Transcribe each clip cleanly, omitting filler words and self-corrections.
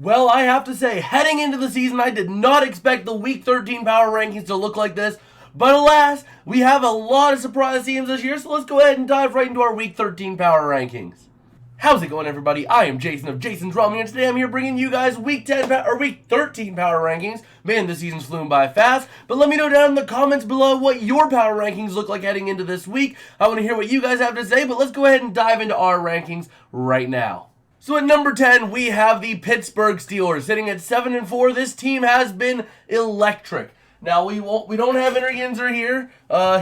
Well, I have to say, heading into the season, I did not expect the Week 13 power rankings to look like this. But alas, we have a lot of surprise teams this year, so let's go ahead and dive right into our Week 13 power rankings. How's it going, everybody? I am Jason of Jason's Ramen, and today I'm here bringing you guys Week 13 power rankings. Man, this season's flown by fast, but let me know down in the comments below what your power rankings look like heading into this week. I want to hear what you guys have to say, but let's go ahead and dive into our rankings right now. So at number 10, we have the Pittsburgh Steelers. Sitting at 7-4, this team has been electric. Now, we don't have Enter Yinzer here.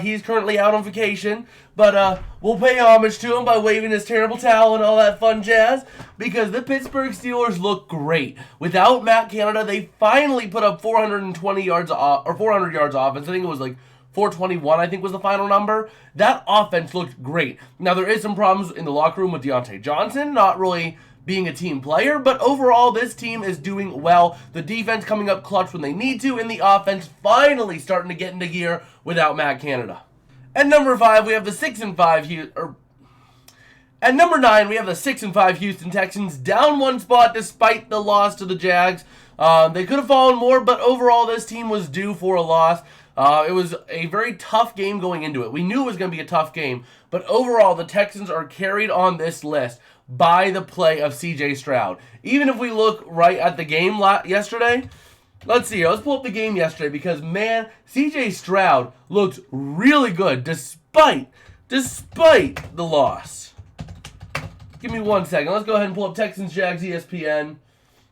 He's currently out on vacation. But we'll pay homage to him by waving his terrible towel and all that fun jazz. Because the Pittsburgh Steelers look great. Without Matt Canada, they finally put up 400 yards offense. I think it was like 421, I think was the final number. That offense looked great. Now, there is some problems in the locker room with Deontay Johnson. Not really being a team player, but overall this team is doing well. The defense coming up clutch when they need to, and the offense finally starting to get into gear without Matt Canada. At number 5, we have the 6-5 At number 9, we have the 6-5 Houston Texans, down one spot despite the loss to the Jags. They could have fallen more, but overall this team was due for a loss. It was a very tough game going into it. We knew it was going to be a tough game, but overall the Texans are carried on this list by the play of C.J. Stroud. Even if we look right at the game yesterday, let's pull up the game yesterday because, man, C.J. Stroud looked really good despite the loss. Give me 1 second. Let's go ahead and pull up Texans-Jags ESPN,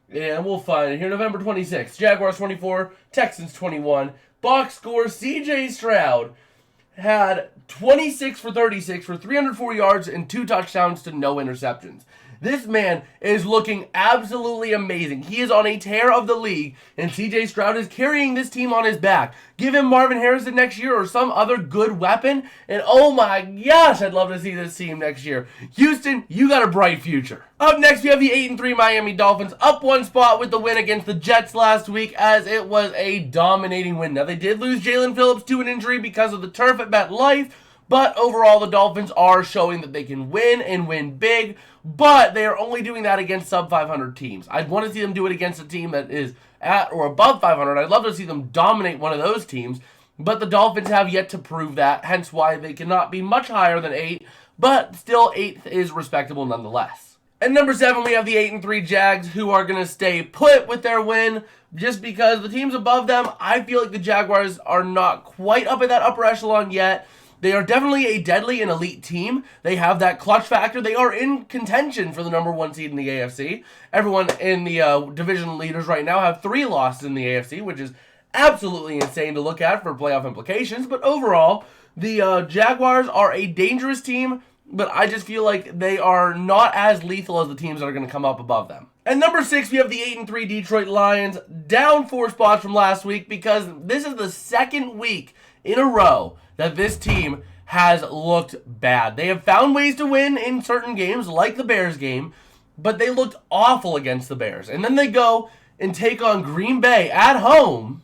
and we'll find it here. November 26th, Jaguars 24, Texans 21. Box score, C.J. Stroud had 26 for 36 for 304 yards and 2 touchdowns to no interceptions. This man is looking absolutely amazing. He is on a tear of the league, and C.J. Stroud is carrying this team on his back. Give him Marvin Harrison next year or some other good weapon, and oh my gosh, I'd love to see this team next year. Houston, you got a bright future. Up next, we have the 8-3 Miami Dolphins, up one spot with the win against the Jets last week, as it was a dominating win. Now, they did lose Jalen Phillips to an injury because of the turf at MetLife, but overall, the Dolphins are showing that they can win and win big, but they are only doing that against sub-500 teams. I'd want to see them do it against a team that is at or above 500. I'd love to see them dominate one of those teams, but the Dolphins have yet to prove that, hence why they cannot be much higher than 8, but still 8th is respectable nonetheless. At number 7, we have the 8-3 Jags, who are going to stay put with their win, just because the teams above them, I feel like the Jaguars are not quite up at that upper echelon yet. They are definitely a deadly and elite team. They have that clutch factor. They are in contention for the number 1 seed in the AFC. Everyone in the division leaders right now have 3 losses in the AFC, which is absolutely insane to look at for playoff implications. But overall, the Jaguars are a dangerous team, but I just feel like they are not as lethal as the teams that are going to come up above them. At number 6, we have the 8-3 Detroit Lions, down 4 spots from last week because this is the second week in a row that this team has looked bad. They have found ways to win in certain games, like the Bears game, but they looked awful against the Bears. And then they go and take on Green Bay at home,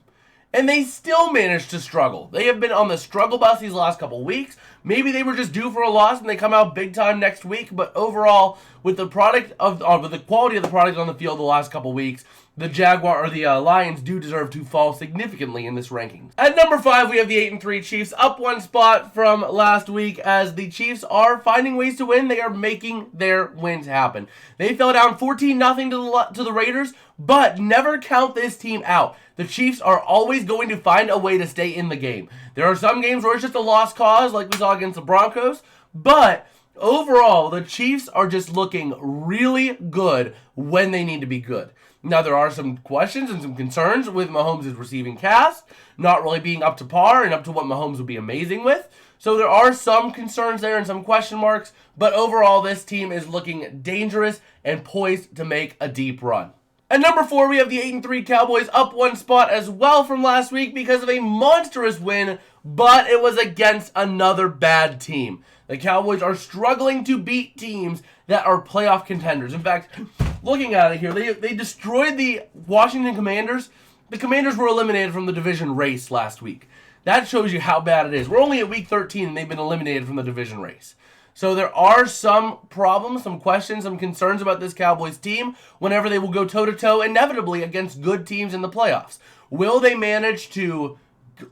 and they still manage to struggle. They have been on the struggle bus these last couple weeks. Maybe they were just due for a loss and they come out big time next week, but overall, with the quality of the product on the field the last couple weeks, the Lions do deserve to fall significantly in this ranking. At number 5, we have the 8-3 Chiefs, up one spot from last week, as the Chiefs are finding ways to win. They are making their wins happen. They fell down 14-0 to the Raiders, but never count this team out. The Chiefs are always going to find a way to stay in the game. There are some games where it's just a lost cause, like we saw against the Broncos, but overall, the Chiefs are just looking really good when they need to be good. Now, there are some questions and some concerns with Mahomes' receiving cast, not really being up to par and up to what Mahomes would be amazing with. So there are some concerns there and some question marks, but overall, this team is looking dangerous and poised to make a deep run. At number 4, we have the 8-3 Cowboys, up one spot as well from last week because of a monstrous win, but it was against another bad team. The Cowboys are struggling to beat teams that are playoff contenders. In fact, looking at it here, they destroyed the Washington Commanders. The Commanders were eliminated from the division race last week. That shows you how bad it is. We're only at week 13 and they've been eliminated from the division race. So there are some problems, some questions, some concerns about this Cowboys team whenever they will go toe-to-toe inevitably against good teams in the playoffs. Will they manage to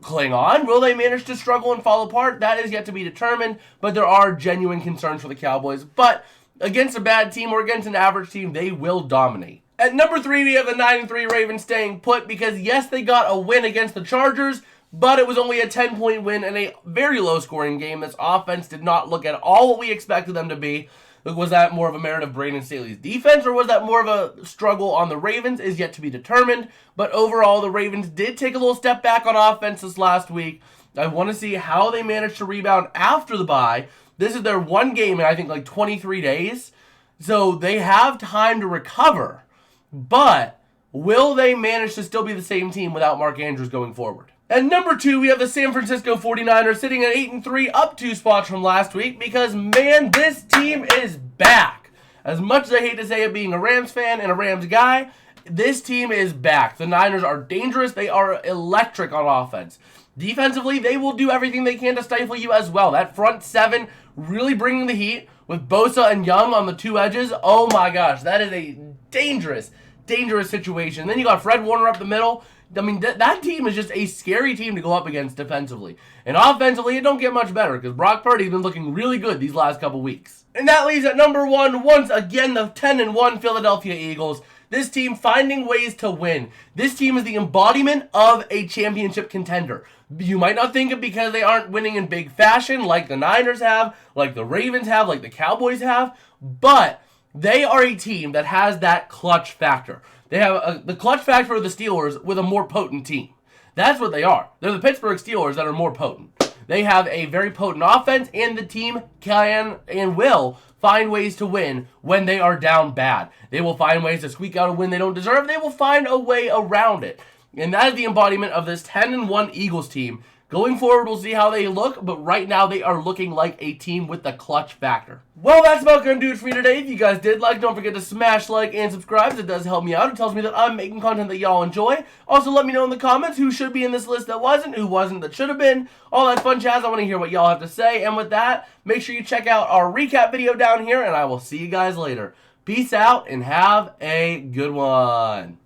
cling on? Will they manage to struggle and fall apart? That is yet to be determined, but there are genuine concerns for the Cowboys. But against a bad team or against an average team, they will dominate. At number 3, we have the 9-3 Ravens staying put because, yes, they got a win against the Chargers, but it was only a 10-point win in a very low-scoring game. This offense did not look at all what we expected them to be. Was that more of a merit of Brandon Staley's defense, or was that more of a struggle on the Ravens is yet to be determined. But overall, the Ravens did take a little step back on offense this last week. I want to see how they managed to rebound after the bye. This is their one game in, I think, like 23 days. So they have time to recover. But will they manage to still be the same team without Mark Andrews going forward? At number 2, we have the San Francisco 49ers sitting at 8-3, up 2 spots from last week because, man, this team is back. As much as I hate to say it being a Rams fan and a Rams guy, this team is back. The Niners are dangerous. They are electric on offense. Defensively, they will do everything they can to stifle you as well. That front 7 really bringing the heat with Bosa and Young on the 2 edges. Oh my gosh, that is a dangerous situation. Then you got Fred Warner up the middle. I mean, that team is just a scary team to go up against defensively. And offensively, it don't get much better because Brock Purdy's been looking really good these last couple weeks. And that leaves at number 1, once again, the 10-1 Philadelphia Eagles. This team finding ways to win. This team is the embodiment of a championship contender. You might not think it because they aren't winning in big fashion like the Niners have, like the Ravens have, like the Cowboys have, but they are a team that has that clutch factor. They have the clutch factor of the Steelers with a more potent team. That's what they are. They're the Pittsburgh Steelers that are more potent. They have a very potent offense, and the team can and will find ways to win when they are down bad. They will find ways to squeak out a win they don't deserve. They will find a way around it. And that is the embodiment of this 10-1 Eagles team. Going forward, we'll see how they look, but right now they are looking like a team with the clutch factor. Well, that's about going to do it for me today. If you guys did like, don't forget to smash like and subscribe. It does help me out. It tells me that I'm making content that y'all enjoy. Also, let me know in the comments who should be in this list that wasn't, who wasn't that should have been. All that fun jazz. I want to hear what y'all have to say. And with that, make sure you check out our recap video down here, and I will see you guys later. Peace out and have a good one.